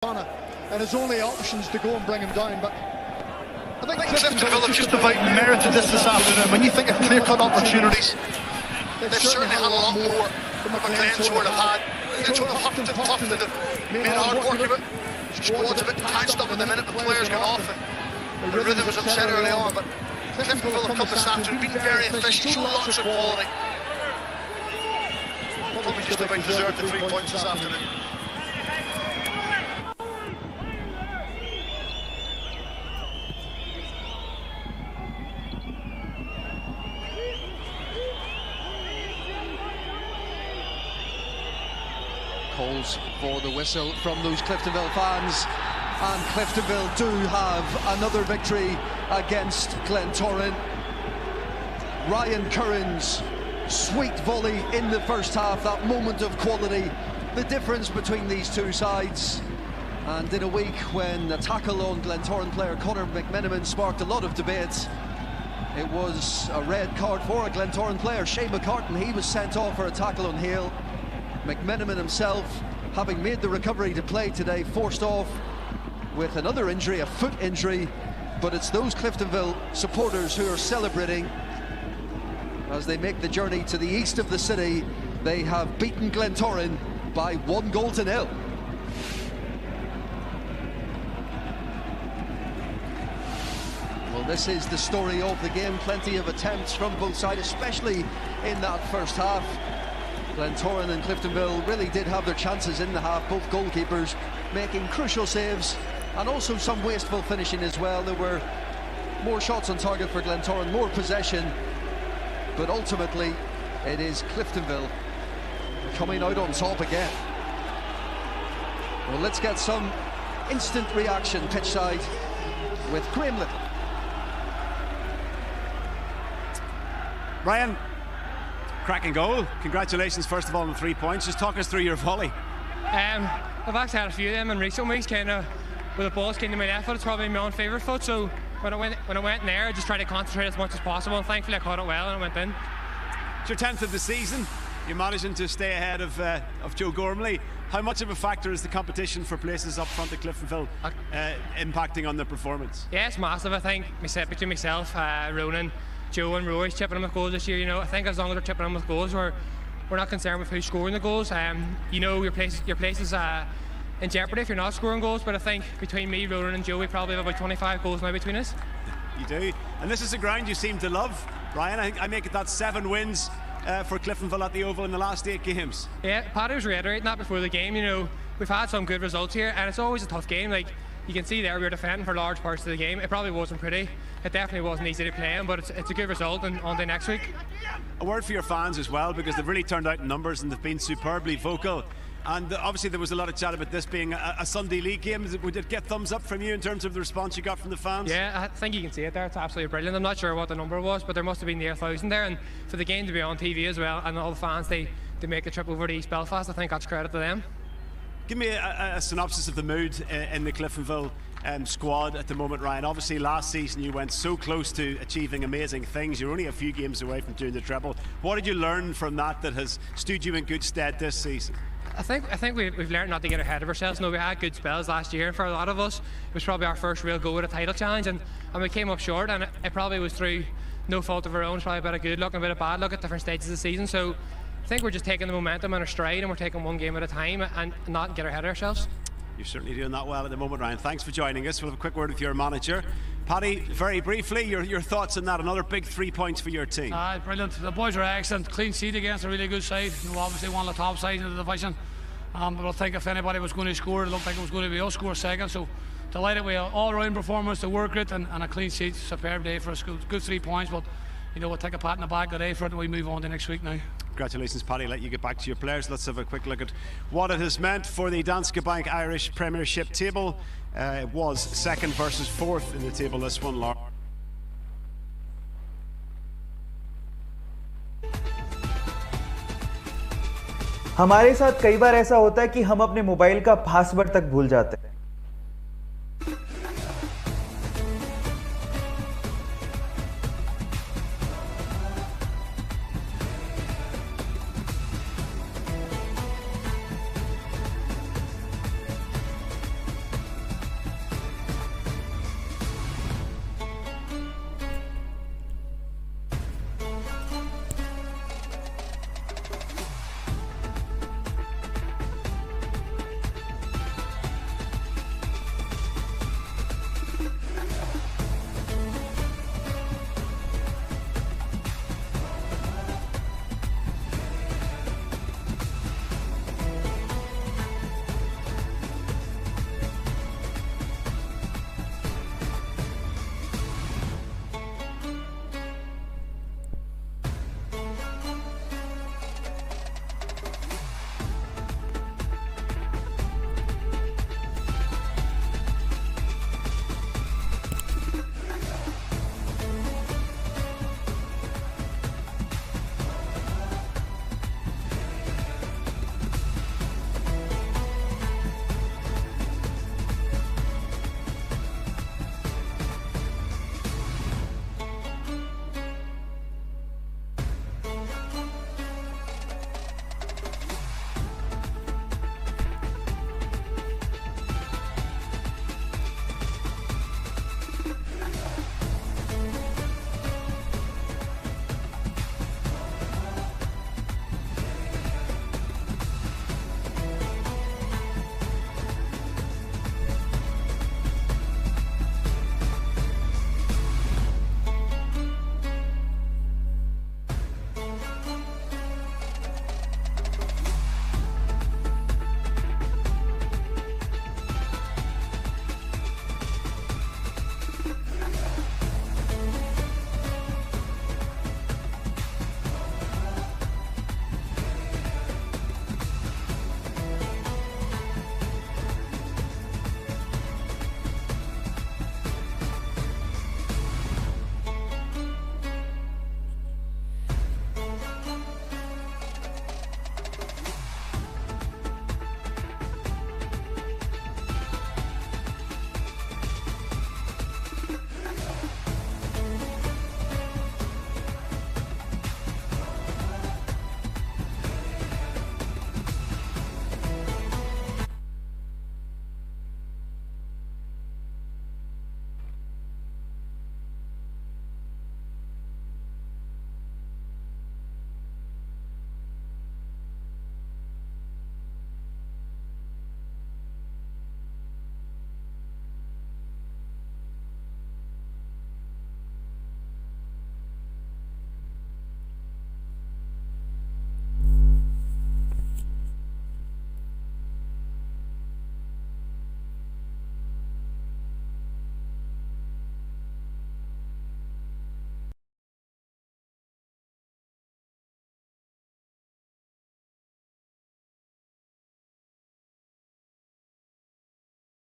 And his only options to go and bring him down, but I think Cliftonville have just about merited this afternoon. When you think of clear-cut opportunities, they've certainly had a lot more than Glentoran have had. Glentoran have huffed and puffed and have made hard work of it. Squads a bit patched up in the minute the players got off and the rhythm was upset early on, but Cliftonville have come this afternoon, been very efficient, shown lots of quality. Probably just about deserved the 3 points this afternoon. Calls for the whistle from those Cliftonville fans, and Cliftonville do have another victory against Glentoran. Ryan Curran's sweet volley in the first half, that moment of quality, the difference between these two sides. And in a week when a tackle on Glentoran player Conor McMenamin sparked a lot of debate, it was a red card for a Glentoran player, Shea McCartan. He was sent off for a tackle on Hale. McMenamin himself, having made the recovery to play today, forced off with another injury, a foot injury. But it's those Cliftonville supporters who are celebrating as they make the journey to the east of the city. They have beaten Glentoran by 1-0. Well, this is the story of the game. Plenty of attempts from both sides, especially in that first half. Glentoran and Cliftonville really did have their chances in the half, both goalkeepers making crucial saves and also some wasteful finishing as well. There were more shots on target for Glentoran, more possession, but ultimately it is Cliftonville coming out on top again. Well, let's get some instant reaction pitchside with Graham Little. Ryan, cracking goal. Congratulations first of all on the 3 points. Just talk us through your volley. I've actually had a few of them in recent weeks, kind of with the balls came to my left foot. It's probably my own favourite foot, so when I went in there, I just tried to concentrate as much as possible, and thankfully I caught it well and it went in. It's your 10th of the season. You're managing to stay ahead of Joe Gormley. How much of a factor is the competition for places up front at Cliftonville impacting on the performance? Yeah, it's massive. I think between myself, Ronan, Joe and Roy's chipping in with goals this year. You know, I think as long as they're chipping in with goals, we're not concerned with who's scoring the goals. You know, your place is in jeopardy if you're not scoring goals. But I think between me, Ronan and Joe, we probably have about 25 goals now between us. You do, and this is a ground you seem to love, Ryan. I think I make it that 7 wins for Cliftonville at the Oval in the last 8 games. Yeah, Paddy was reiterating that before the game. You know, we've had some good results here, and it's always a tough game. Like you can see there, we were defending for large parts of the game. It probably wasn't pretty. It definitely wasn't easy to play in, but it's a good result on the next week. A word for your fans as well, because they've really turned out in numbers and they've been superbly vocal. And obviously there was a lot of chat about this being a Sunday League game. Would it get thumbs up from you in terms of the response you got from the fans? Yeah, I think you can see it there. It's absolutely brilliant. I'm not sure what the number was, but there must have been near 1,000 there. And for the game to be on TV as well, and all the fans, they make the trip over to East Belfast, I think that's credit to them. Give me a synopsis of the mood in the Cliftonville squad at the moment, Ryan. Obviously last season you went so close to achieving amazing things. You're only a few games away from doing the treble. What did you learn from that has stood you in good stead this season? I think we've learned not to get ahead of ourselves. No, we had good spells last year, and for a lot of us it was probably our first real go at a title challenge, and we came up short, and it probably was through no fault of our own. It's probably a bit of good luck and a bit of bad luck at different stages of the season. So I think we're just taking the momentum in our stride, and we're taking one game at a time and not get ahead of ourselves. You're certainly doing that well at the moment, Ryan. Thanks for joining us. We'll have a quick word with your manager. Paddy, very briefly, your thoughts on that. Another big 3 points for your team. Brilliant. The boys are excellent. Clean sheet against a really good side. You know, obviously one of the top sides of the division. But I think if anybody was going to score, it looked like it was going to be us score second. So delighted with an all-round performance, the work rate, and a clean sheet. Superb day for us. Good 3 points, but you know, we'll take a pat in the back today for it, and we move on to next week now. Congratulations, Paddy. Let you get back to your players. Let's have a quick look at what it has meant for the Danske Bank Irish Premiership table. It was second versus fourth in the table, this one, Laura. हमारे साथ कई बार ऐसा होता है कि हम अपने mobile का पासवर्ड तक भूल जाते हैं।